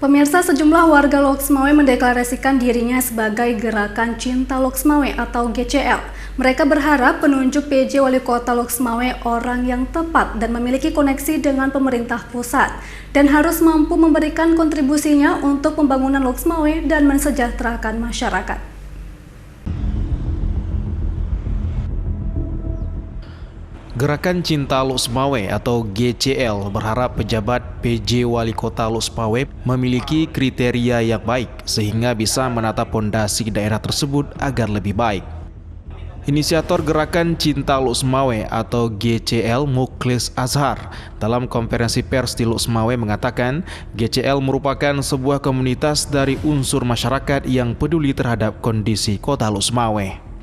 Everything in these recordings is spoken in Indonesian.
Pemirsa, sejumlah warga Loksmawe mendeklarasikan dirinya sebagai Gerakan Cinta Loksmawe atau GCL. Mereka berharap penunjuk PJ Wali Kota Loksmawe orang yang tepat dan memiliki koneksi dengan pemerintah pusat dan harus mampu memberikan kontribusinya untuk pembangunan Loksmawe dan mensejahterakan masyarakat. Gerakan Cinta Loksmawe atau GCL berharap pejabat PJ Wali Kota Loksmawe memiliki kriteria yang baik sehingga bisa menata pondasi daerah tersebut agar lebih baik. Inisiator Gerakan Cinta Loksmawe atau GCL Mukhlis Azhar dalam konferensi pers di Loksmawe mengatakan GCL merupakan sebuah komunitas dari unsur masyarakat yang peduli terhadap kondisi kota Loksmawe.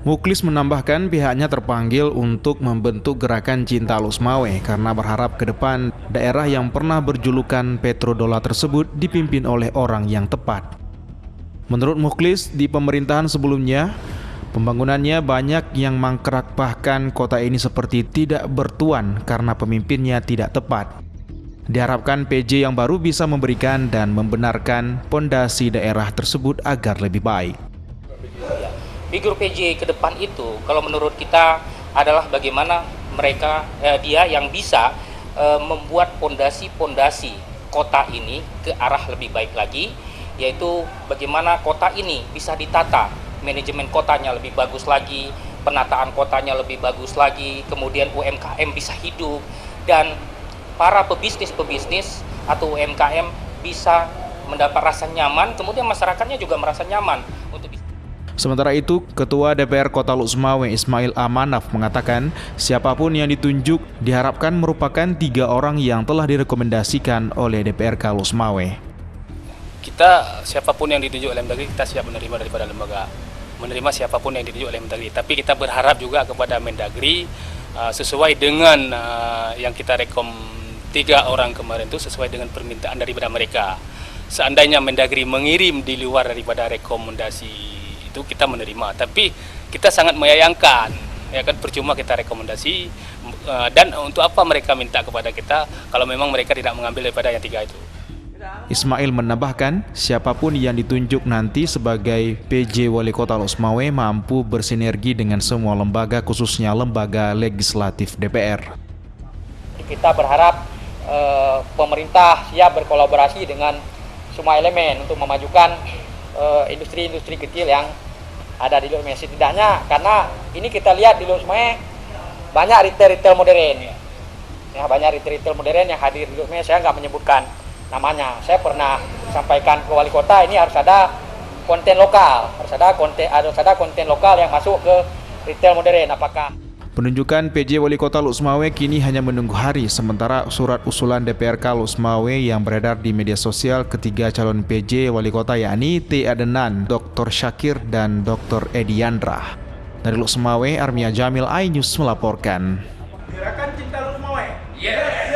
Mukhlis menambahkan pihaknya terpanggil untuk membentuk Gerakan Cinta Loksmawe karena berharap ke depan daerah yang pernah berjulukan petrodola tersebut dipimpin oleh orang yang tepat. Menurut Mukhlis, di pemerintahan sebelumnya, pembangunannya banyak yang mangkrak, bahkan kota ini seperti tidak bertuan karena pemimpinnya tidak tepat. Diharapkan PJ yang baru bisa memberikan dan membenarkan pondasi daerah tersebut agar lebih baik. Figur PJ ke depan itu kalau menurut kita adalah bagaimana mereka dia yang bisa membuat pondasi kota ini ke arah lebih baik lagi, yaitu bagaimana kota ini bisa ditata, manajemen kotanya lebih bagus lagi, penataan kotanya lebih bagus lagi, kemudian UMKM bisa hidup dan para pebisnis atau UMKM bisa mendapat rasa nyaman, kemudian masyarakatnya juga merasa nyaman untuk bisa. Sementara itu, Ketua DPR Kota Loksmawe Ismail Amanaf mengatakan siapapun yang ditunjuk diharapkan merupakan 3 orang yang telah direkomendasikan oleh DPRK Loksmawe. Kita siapapun yang ditunjuk oleh Mendagri, kita siap menerima daripada lembaga, menerima siapapun yang ditunjuk oleh Mendagri. Tapi kita berharap juga kepada Mendagri sesuai dengan yang kita rekom 3 orang kemarin itu sesuai dengan permintaan daripada mereka. Seandainya Mendagri mengirim di luar daripada rekomendasi itu kita menerima, tapi kita sangat menyayangkan ya kan, percuma kita rekomendasi dan untuk apa mereka minta kepada kita kalau memang mereka tidak mengambil daripada yang 3 itu. Ismail menambahkan siapapun yang ditunjuk nanti sebagai PJ Wali Kota Loksmawe mampu bersinergi dengan semua lembaga, khususnya lembaga legislatif DPR. Kita berharap pemerintah siap berkolaborasi dengan semua elemen untuk memajukan industri-industri kecil yang ada di Loksmawe. Setidaknya karena ini kita lihat di Loksmawe banyak retail modern ya, banyak retail modern yang hadir di Loksmawe. Saya nggak menyebutkan namanya. Saya pernah sampaikan ke wali kota ini harus ada konten lokal, harus ada konten lokal yang masuk ke retail modern. Apakah penunjukan PJ Wali Kota Loksmawe kini hanya menunggu hari, sementara surat usulan DPRK Loksmawe yang beredar di media sosial ketiga calon PJ Wali Kota yakni T. Adenan, Dr. Syakir, dan Dr. Edi Yandra. Dari Loksmawe, Armia Jamil, iNews melaporkan. Gerakan Cinta Loksmawe. Yes.